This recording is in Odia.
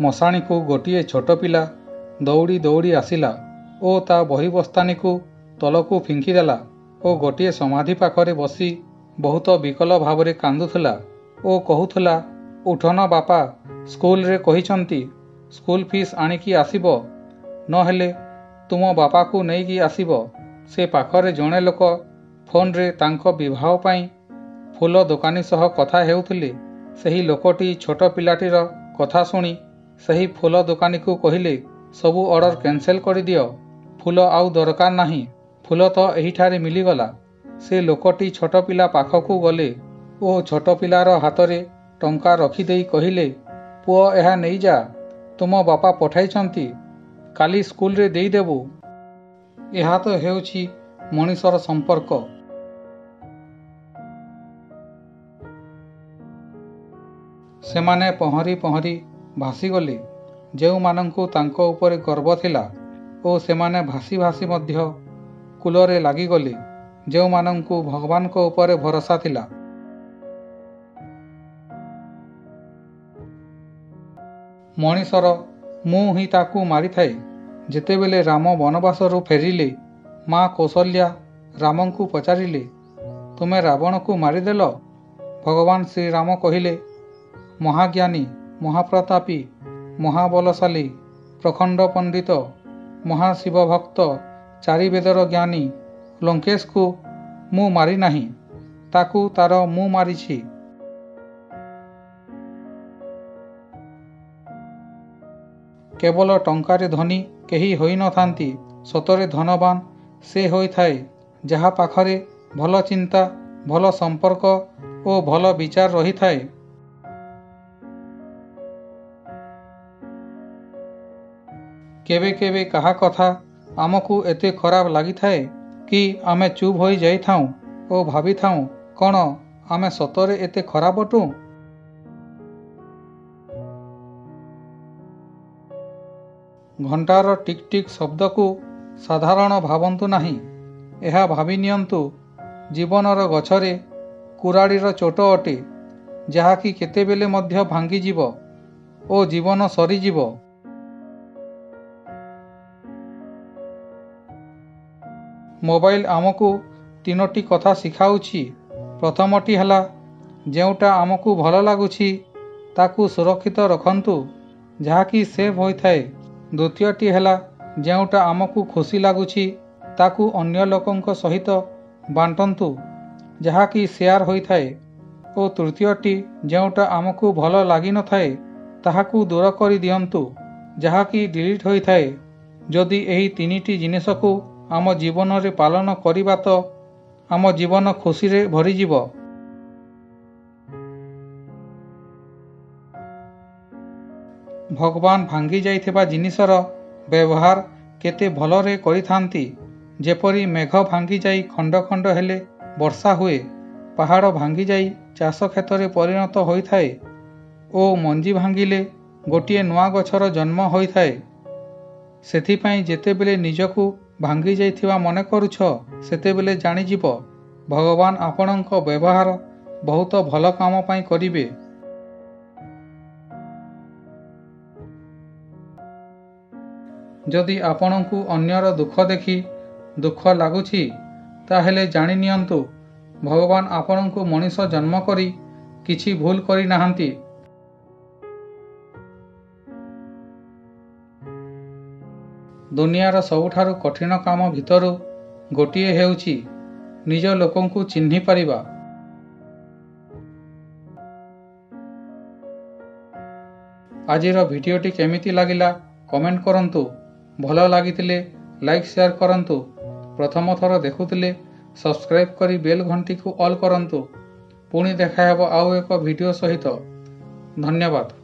ମଶାଣିକୁ ଗୋଟିଏ ଛୋଟ ପିଲା ଦୌଡ଼ି ଦୌଡ଼ି ଆସିଲା ଓ ତା ବହି ବସ୍ତାନୀକୁ ତଳକୁ ଫିଙ୍କିଦେଲା ଓ ଗୋଟିଏ ସମାଧି ପାଖରେ ବସି ବହୁତ ବିକଳ ଭାବରେ କାନ୍ଦୁଥିଲା ଓ କହୁଥିଲା, ଉଠନ ବାପା, ସ୍କୁଲରେ କହିଛନ୍ତି ସ୍କୁଲ ଫିସ୍ ଆଣିକି ଆସିବ, ନହେଲେ ତୁମ ବାପାକୁ ନେଇକି ଆସିବ। ସେ ପାଖରେ ଜଣେ ଲୋକ ଫୋନରେ ତାଙ୍କ ବିବାହ ପାଇଁ ଫୁଲ ଦୋକାନୀ ସହ କଥା ହେଉଥିଲେ। ସେହି ଲୋକଟି ଛୋଟ ପିଲାଟିର କଥା ଶୁଣି ସେହି ଫୁଲ ଦୋକାନୀକୁ କହିଲେ, ସବୁ ଅର୍ଡ଼ର କ୍ୟାନ୍ସେଲ କରିଦିଅ, ଫୁଲ ଆଉ ଦରକାର ନାହିଁ, ଫୁଲ ତ ଏହିଠାରେ ମିଳିଗଲା। ସେ ଲୋକଟି ଛୋଟ ପିଲା ପାଖକୁ ଗଲେ ଓ ଛୋଟ ପିଲାର ହାତରେ ଟଙ୍କା ରଖିଦେଇ କହିଲେ, ପୁଅ ଏହା ନେଇଯା, ତୁମ ବାପା ପଠାଇଛନ୍ତି, କାଲି ସ୍କୁଲରେ ଦେଇଦେବୁ। ଏହା ତ ହେଉଛି ମଣିଷର ସମ୍ପର୍କ। ସେମାନେ ପହଁରି ପହଁରି ଭାସିଗଲେ। ଯେଉଁମାନଙ୍କୁ ତାଙ୍କ ଉପରେ ଗର୍ବ ଥିଲା ଓ ସେମାନେ ଭାସି ଭାସି ମଧ୍ୟ କୂଳରେ ଲାଗିଗଲେ, ଯେଉଁମାନଙ୍କୁ ଭଗବାନଙ୍କ ଉପରେ ଭରସା ଥିଲା। ମଣିଷର ମୁଁ ହିଁ ତାକୁ ମାରିଥାଏ। ଯେତେବେଳେ ରାମ ବନବାସରୁ ଫେରିଲେ, ମା କୌଶଲ୍ୟା ରାମଙ୍କୁ ପଚାରିଲେ, ତୁମେ ରାବଣକୁ ମାରିଦେଲ? ଭଗବାନ ଶ୍ରୀରାମ କହିଲେ, ମହାଜ୍ଞାନୀ, ମହାପ୍ରତାପୀ, ମହାବଳଶାଳୀ, ପ୍ରଖଣ୍ଡ ପଣ୍ଡିତ, ମହାଶିବ ଭକ୍ତ, ଚାରି ବେଦର ଜ୍ଞାନୀ ଲଙ୍କେଶକୁ ମୁଁ ମାରିନାହିଁ, ତାକୁ ତାର ମୁଁ ମାରିଛି। କେବଳ ଟଙ୍କାରେ ଧନୀ କେହି ହୋଇନଥାନ୍ତି, ସତରେ ଧନବାନ ସେ ହୋଇଥାଏ ଯାହା ପାଖରେ ଭଲ ଚିନ୍ତା, ଭଲ ସମ୍ପର୍କ ଓ ଭଲ ବିଚାର ରହିଥାଏ। କେବେ କେବେ କାହା କଥା ଆମକୁ ଏତେ ଖରାପ ଲାଗିଥାଏ କି ଆମେ ଚୁପ୍ ହୋଇ ଯାଇଥାଉଁ ଓ ଭାବିଥାଉଁ, କ'ଣ ଆମେ ସତରେ ଏତେ ଖରାପ ଅଟୁ? ଘଣ୍ଟାର ଟିକ୍ ଟିକ୍ ଶବ୍ଦକୁ ସାଧାରଣ ଭାବନ୍ତୁ ନାହିଁ। ଏହା ଭାବି ନିଅନ୍ତୁ ଜୀବନର ଗଛରେ କୁରାଢ଼ୀର ଚୋଟ ଅଟେ, ଯାହାକି କେତେବେଳେ ମଧ୍ୟ ଭାଙ୍ଗିଯିବ ଓ ଜୀବନ ସରିଯିବ। ମୋବାଇଲ ଆମକୁ ତିନୋଟି କଥା ଶିଖାଉଛି। ପ୍ରଥମଟି ହେଲା, ଯେଉଁଟା ଆମକୁ ଭଲ ଲାଗୁଛି ତାକୁ ସୁରକ୍ଷିତ ରଖନ୍ତୁ, ଯାହାକି ସେଭ୍ ହୋଇଥାଏ। ଦ୍ୱିତୀୟଟି ହେଲା, ଯେଉଁଟା ଆମକୁ ଖୁସି ଲାଗୁଛି ତାକୁ ଅନ୍ୟ ଲୋକଙ୍କ ସହିତ ବାଣ୍ଟନ୍ତୁ, ଯାହାକି ସେୟାର ହୋଇଥାଏ। ଓ ତୃତୀୟଟି, ଯେଉଁଟା ଆମକୁ ଭଲ ଲାଗିନଥାଏ ତାହାକୁ ଦୂର କରି ଦିଅନ୍ତୁ, ଯାହାକି ଡିଲିଟ୍ ହୋଇଥାଏ। ଯଦି ଏହି ତିନିଟି ଜିନିଷକୁ ଆମ ଜୀବନରେ ପାଳନ କରିବା ତ ଆମ ଜୀବନ ଖୁସିରେ ଭରିଯିବ। ଭଗବାନ ଭାଙ୍ଗି ଯାଇଥିବା ଜିନିଷର ବ୍ୟବହାର କେତେ ଭଲରେ କରିଥାନ୍ତି। ଯେପରି ମେଘ ଭାଙ୍ଗିଯାଇ ଖଣ୍ଡ ଖଣ୍ଡ ହେଲେ ବର୍ଷା ହୁଏ, ପାହାଡ଼ ଭାଙ୍ଗିଯାଇ ଚାଷ କ୍ଷେତରେ ପରିଣତ ହୋଇଥାଏ ଓ ମଞ୍ଜି ଭାଙ୍ଗିଲେ ଗୋଟିଏ ନୂଆ ଗଛର ଜନ୍ମ ହୋଇଥାଏ। ସେଥିପାଇଁ ଯେତେବେଳେ ନିଜକୁ ଭାଙ୍ଗି ଯାଇଥିବା ମନେ କରୁଛ, ସେତେବେଳେ ଜାଣିଯିବ ଭଗବାନ ଆପଣଙ୍କ ବ୍ୟବହାର ବହୁତ ଭଲ କାମ ପାଇଁ କରିବେ। ଯଦି ଆପଣଙ୍କୁ ଅନ୍ୟର ଦୁଃଖ ଦେଖି ଦୁଃଖ ଲାଗୁଛି, ତାହେଲେ ଜାଣି ନିଅନ୍ତୁ ଭଗବାନ ଆପଣଙ୍କୁ ମଣିଷ ଜନ୍ମ କରି କିଛି ଭୁଲ କରିନାହାନ୍ତି। ଦୁନିଆର ସବୁଠାରୁ କଠିନ କାମ ଭିତରୁ ଗୋଟିଏ ହେଉଛି ନିଜ ଲୋକଙ୍କୁ ଚିହ୍ନି ପାରିବା। ଆଜିର ଭିଡ଼ିଓଟି କେମିତି ଲାଗିଲା କମେଣ୍ଟ କରନ୍ତୁ। ଭଲ ଲାଗିଥିଲେ ଲାଇକ୍ ସେୟାର କରନ୍ତୁ। ପ୍ରଥମ ଥର ଦେଖୁଥିଲେ ସବସ୍କ୍ରାଇବ୍ କରି ବେଲ୍ ଘଣ୍ଟିକୁ ଅଲ୍ କରନ୍ତୁ। ପୁଣି ଦେଖାହେବ ଆଉ ଏକ ଭିଡ଼ିଓ ସହିତ। ଧନ୍ୟବାଦ।